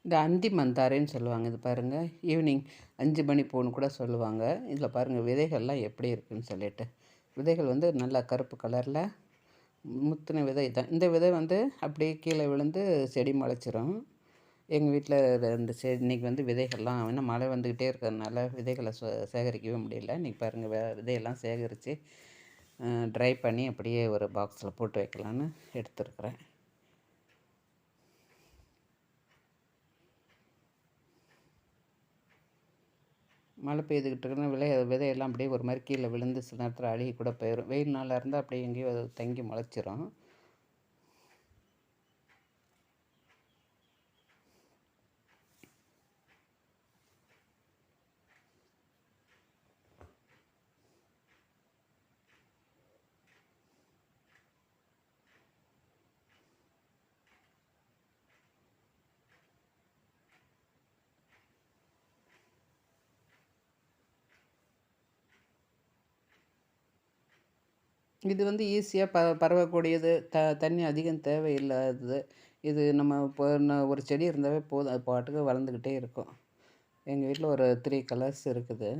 இந்த அந்தி மந்தாரைன்னு சொல்லுவாங்க. இது பாருங்கள், ஈவினிங் 5 மணி பூன்னு கூட சொல்லுவாங்க. இதில் பாருங்கள் விதைகள்லாம் எப்படி இருக்குன்னு சொல்லிட்டு. விதைகள் வந்து நல்லா கருப்பு கலரில் முத்தின விதை தான். இந்த விதை வந்து அப்படியே கீழே விழுந்து செடி முளைச்சிரும். எங்கள் வீட்டில் இந்த இன்னைக்கு வந்து விதைகள்லாம் ஏன்னா மழை வந்துக்கிட்டே இருக்கிறதுனால விதைகளை சேகரிக்கவே முடியல. இன்றைக்கி பாருங்கள் விதையெல்லாம் சேகரித்து ட்ரை பண்ணி அப்படியே ஒரு பாக்ஸில் போட்டு வைக்கலான்னு எடுத்துருக்குறேன். மழை பெய்துக்கிட்டு இருக்குன்னா விதையெல்லாம் அப்படியே ஒரு மாதிரி கீழே விழுந்து சில நேரத்தில் அழுகி கூட போயிடும். வெயில் நாளாக இருந்தால் அப்படியே எங்கேயோ அது தங்கி முளைச்சிரும். இது வந்து ஈஸியாக பரவக்கூடியது. தண்ணி அதிகம் தேவையில்லாதது. இது நம்ம இப்போ ஒரு செடி இருந்தாவே போதும். அது பாட்டுக்கு வளர்ந்துக்கிட்டே இருக்கும். எங்கள் வீட்டில் ஒரு 3 கலர்ஸ் இருக்குது.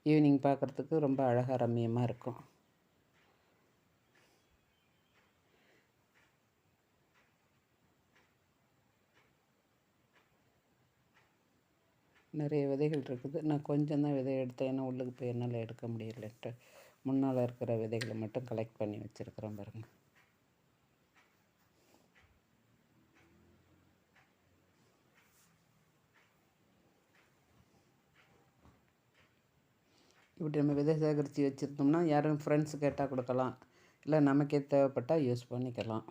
ஈவினிங் பார்க்குறதுக்கு ரொம்ப அழகாக ரம்மியமாக இருக்கும். நிறைய விதைகள் இருக்குது. நான் கொஞ்சம் தான் விதை எடுத்தேன். ஏன்னா உள்ளுக்கு போய் என்னால் எடுக்க முடியலன்ட்டு முன்னால் இருக்கிற விதைகளை மட்டும் கலெக்ட் பண்ணி வச்சுருக்குறேன் பாருங்கள். இப்படி நம்ம விதை சேகரித்து வச்சுருந்தோம்னா யாரும் ஃப்ரெண்ட்ஸ் கேட்டால் கொடுக்கலாம். இல்லை நமக்கே தேவைப்பட்டால் யூஸ் பண்ணிக்கலாம்.